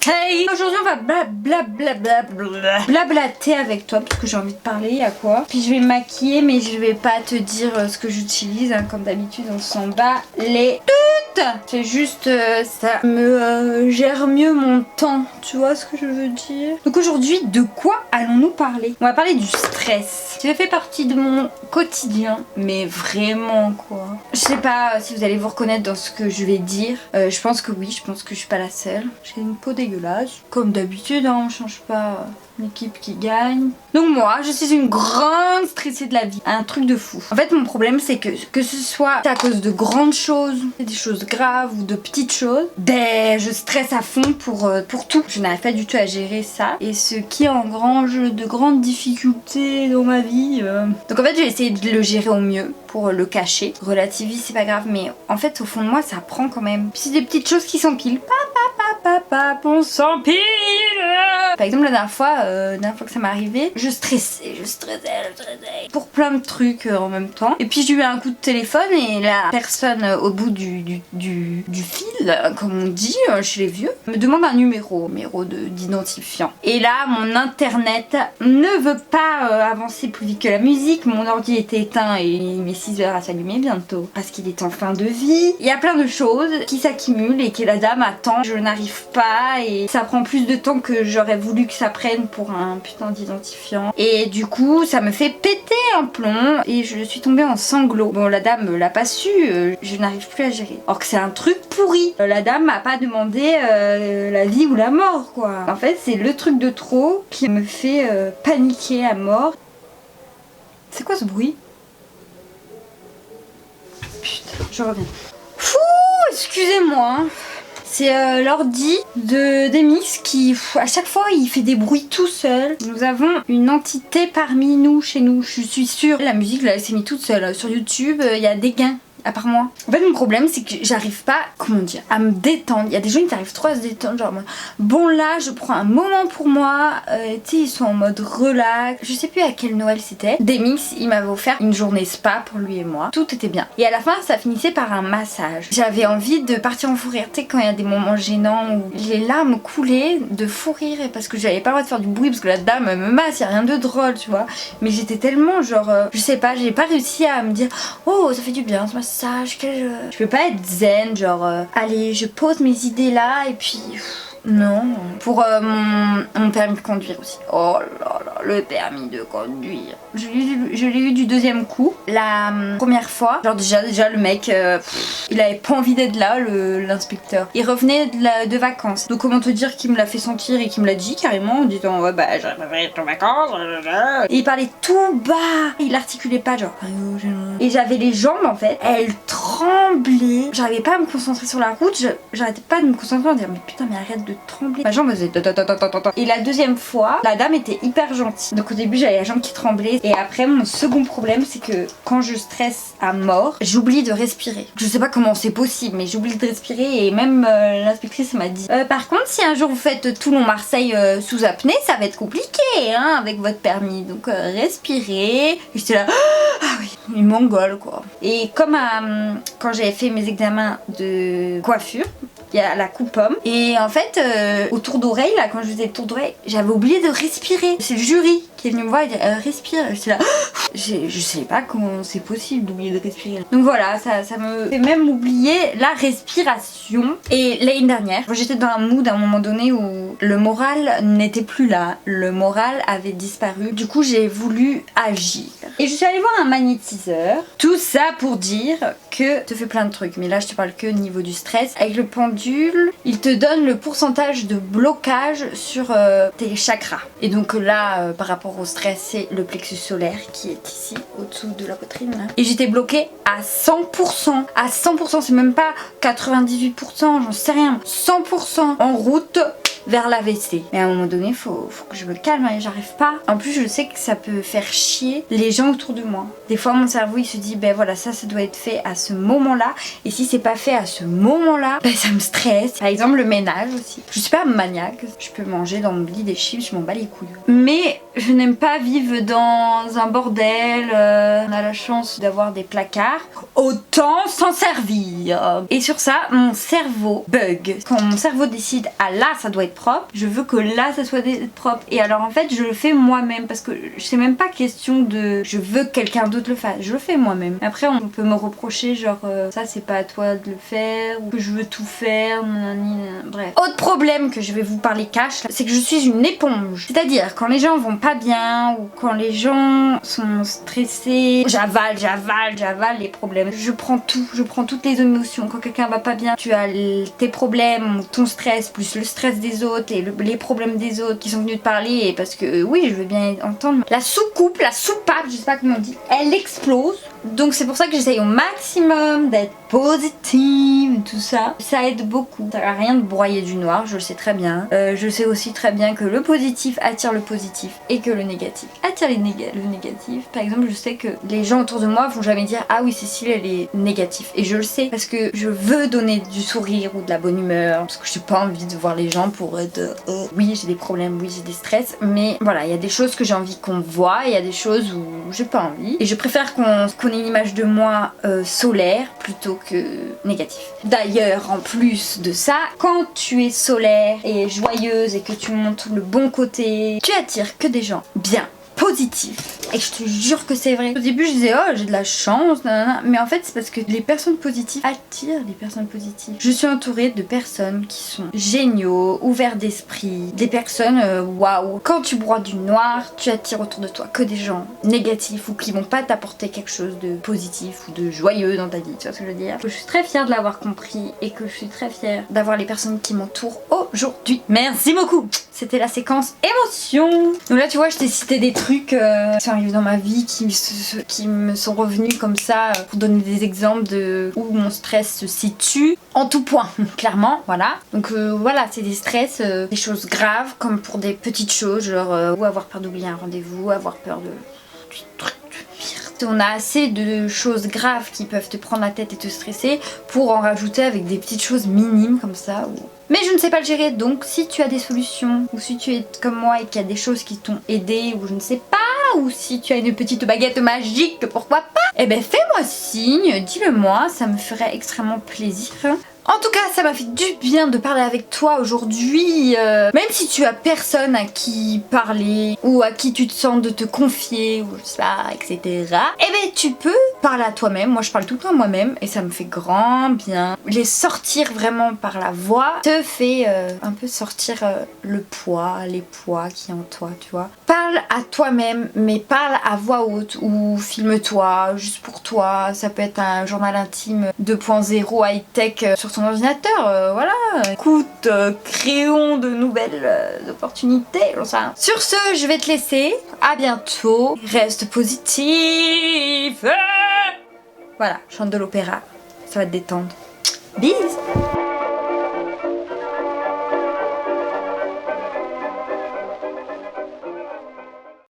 Hey, aujourd'hui on va blablater avec toi parce que j'ai envie de parler à quoi. Puis je vais me maquiller mais je vais pas te dire ce que j'utilise hein, comme d'habitude on s'en bat les toutes. C'est juste ça me gère mieux mon temps, tu vois ce que je veux dire. Donc aujourd'hui de quoi allons-nous parler? On va parler du stress. Ça fait partie de mon quotidien mais vraiment quoi. Je sais pas si vous allez vous reconnaître dans ce que je vais dire. Je pense que oui, je pense que je suis pas la seule. J'ai une peau dégueulasse. Comme d'habitude, hein, on change pas l'équipe qui gagne. Donc moi, je suis une grande stressée de la vie. Un truc de fou. En fait, mon problème, c'est que ce soit à cause de grandes choses, des choses graves ou de petites choses, ben je stresse à fond pour tout. Je n'arrive pas du tout à gérer ça. Et ce qui engrange de grandes difficultés dans ma vie. Donc en fait, j'ai essayé de le gérer au mieux pour le cacher. Relativise, c'est pas grave. Mais en fait, au fond de moi, ça prend quand même. Puis c'est des petites choses qui s'empilent. On s'empile. Par exemple, la dernière fois que ça m'est arrivé, je stressais pour plein de trucs en même temps. Et puis j'ai eu un coup de téléphone et la personne au bout du fil, comme on dit chez les vieux, me demande un numéro d'identifiant. Et là, mon internet ne veut pas avancer plus vite que la musique. Mon ordi était éteint et il met 6 heures à s'allumer bientôt parce qu'il est en fin de vie. Il y a plein de choses qui s'accumulent et que la dame attend. Je n'arrive pas et ça prend plus de temps que j'aurais voulu que ça prenne pour un putain d'identifiant. Et du coup, ça me fait péter un plomb et je suis tombée en sanglots. Bon, la dame l'a pas su, je n'arrive plus à gérer. Or que c'est un truc pourri. La dame m'a pas demandé la vie ou la mort, quoi. En fait, c'est le truc de trop qui me fait paniquer à mort. C'est quoi ce bruit? Putain, je reviens. Fouh, excusez-moi. C'est l'ordi d'Emix qui, à chaque fois, il fait des bruits tout seul. Nous avons une entité parmi nous, chez nous, je suis sûre. La musique, là, elle s'est mise toute seule. Sur YouTube, il y a des gains. À part moi. En fait, mon problème, c'est que j'arrive pas, comment dire, à me détendre. Il y a des gens qui arrivent trop à se détendre, genre, bon là, je prends un moment pour moi. Tu sais, ils sont en mode relax. Je sais plus à quel Noël c'était. Demix, il m'avait offert une journée spa pour lui et moi. Tout était bien. Et à la fin, ça finissait par un massage. J'avais envie de partir en fou rire. Tu sais, quand il y a des moments gênants où les larmes coulaient de fou rire parce que j'avais pas le droit de faire du bruit parce que la dame me masse, y a rien de drôle, tu vois. Mais j'étais tellement, genre, je sais pas, j'ai pas réussi à me dire, oh, ça fait du bien ce massage. Je peux pas être zen, genre allez je pose mes idées là et puis non. Pour mon permis de conduire aussi. Oh là là, le permis de conduire. Je l'ai eu du deuxième coup. La première fois, genre déjà le mec, il avait pas envie d'être là, l'inspecteur. Il revenait de vacances. Donc comment te dire qu'il me l'a fait sentir et qu'il me l'a dit carrément en disant ouais bah j'arriverai être en vacances. Et il parlait tout bas. Il articulait pas genre. Et j'avais les jambes en fait, elles tremblaient. J'arrivais pas à me concentrer sur la route. J'arrêtais pas de me concentrer en disant mais putain mais arrête de trembler. Ma jambe faisait et la deuxième fois, la dame était hyper gentille. Donc au début j'avais la jambe qui tremblait. Et après mon second problème c'est que quand je stresse à mort, j'oublie de respirer. Je sais pas comment c'est possible mais j'oublie de respirer et même l'inspectrice m'a dit par contre si un jour vous faites Toulon-Marseille sous apnée ça va être compliqué hein, avec votre permis. Donc respirez. Et j'étais là ah oui, une mongole quoi. Et comme quand j'avais fait mes examens de coiffure, il y a la coupe pomme et en fait au tour d'oreille là quand je faisais le tour d'oreille j'avais oublié de respirer. C'est le jury qui est venu me voir et dit respire. J'étais là je sais pas comment c'est possible d'oublier de respirer. Donc voilà ça me fait même oublier la respiration. Et l'année dernière j'étais dans un mood à un moment donné où le moral n'était plus là, le moral avait disparu. Du coup j'ai voulu agir et je suis allée voir un magnétiseur. Tout ça pour dire que tu fais plein de trucs mais là je te parle que au niveau du stress. Avec le pendule il te donne le pourcentage de blocage sur tes chakras et donc là par rapport au stress c'est le plexus solaire qui est ici au-dessous de la poitrine là. Et j'étais bloquée à 100%. À 100%, c'est même pas 98%, j'en sais rien. 100% en route vers l'AVC. Mais à un moment donné, faut que je me calme et j'arrive pas. En plus, je sais que ça peut faire chier les gens autour de moi. Des fois, mon cerveau, il se dit, ben voilà, ça doit être fait à ce moment-là. Et si c'est pas fait à ce moment-là, ben ça me stresse. Par exemple, le ménage aussi. Je suis pas maniaque. Je peux manger dans mon lit des chips, je m'en bats les couilles. Mais je n'aime pas vivre dans un bordel. On a la chance d'avoir des placards. Autant s'en servir. Et sur ça, mon cerveau bug. Quand mon cerveau décide, ah là, ça doit être propre, je veux que là ça soit propre. Et alors en fait je le fais moi-même parce que c'est même pas question de je veux que quelqu'un d'autre le fasse, je le fais moi-même. Après on peut me reprocher genre ça c'est pas à toi de le faire ou que je veux tout faire, bref. Autre problème que je vais vous parler cash, c'est que je suis une éponge. C'est-à-dire quand les gens vont pas bien ou quand les gens sont stressés, j'avale les problèmes. Je prends tout, je prends toutes les émotions. Quand quelqu'un va pas bien, tu as tes problèmes, ton stress, plus le stress des autres et les problèmes des autres qui sont venus te parler. Et parce que oui, je veux bien entendre. La soucoupe, la soupape, je sais pas comment on dit, elle explose. Donc c'est pour ça que j'essaye au maximum d'être positive, tout ça. Ça aide beaucoup. Ça sert à rien de broyer du noir, je le sais très bien. Je sais aussi très bien que le positif attire le positif et que le négatif attire le négatif. Par exemple, je sais que les gens autour de moi vont jamais dire ah oui Cécile elle est négative. Et je le sais parce que je veux donner du sourire ou de la bonne humeur. Parce que j'ai pas envie de voir les gens pour être oui j'ai des problèmes, oui j'ai des stress. Mais voilà, il y a des choses que j'ai envie qu'on voit, il y a des choses où j'ai pas envie. Et je préfère qu'on ait une image de moi solaire plutôt que négatif. D'ailleurs, en plus de ça, quand tu es solaire et joyeuse et que tu montres le bon côté, tu attires que des gens bien, positifs. Et je te jure que c'est vrai. Au début je disais oh j'ai de la chance, nanana. Mais en fait c'est parce que les personnes positives attirent les personnes positives. Je suis entourée de personnes qui sont géniaux, ouverts d'esprit, des personnes waouh. Quand tu broies du noir, tu attires autour de toi que des gens négatifs ou qui vont pas t'apporter quelque chose de positif ou de joyeux dans ta vie, tu vois ce que je veux dire. Je suis très fière de l'avoir compris et que je suis très fière d'avoir les personnes qui m'entourent aujourd'hui. Merci beaucoup. C'était la séquence émotion. Donc là tu vois je t'ai cité des trucs qui sont arrivés dans ma vie qui me sont revenus comme ça pour donner des exemples de où mon stress se situe en tout point clairement voilà. Donc voilà c'est des stress, des choses graves comme pour des petites choses genre ou avoir peur d'oublier un rendez-vous, avoir peur de trucs pire. On a assez de choses graves qui peuvent te prendre la tête et te stresser pour en rajouter avec des petites choses minimes comme ça ou... Mais je ne sais pas le gérer, donc si tu as des solutions, ou si tu es comme moi et qu'il y a des choses qui t'ont aidé, ou je ne sais pas, ou si tu as une petite baguette magique, pourquoi pas, eh ben fais-moi signe, dis-le moi, ça me ferait extrêmement plaisir. En tout cas, ça m'a fait du bien de parler avec toi aujourd'hui. Même si tu as personne à qui parler ou à qui tu te sens de te confier ou je sais pas, etc. Eh ben tu peux parler à toi-même. Moi je parle tout le temps à moi-même et ça me fait grand bien. Les sortir vraiment par la voix te fait un peu sortir le poids, les poids qui est en toi, tu vois. Parle à toi-même mais parle à voix haute ou filme-toi juste pour toi. Ça peut être un journal intime 2.0 high-tech sur ton ordinateur, voilà. Écoute, créons de nouvelles opportunités, j'en sais rien. Sur ce, je vais te laisser. À bientôt. Reste positif. Voilà, chante de l'opéra. Ça va te détendre. Bisous.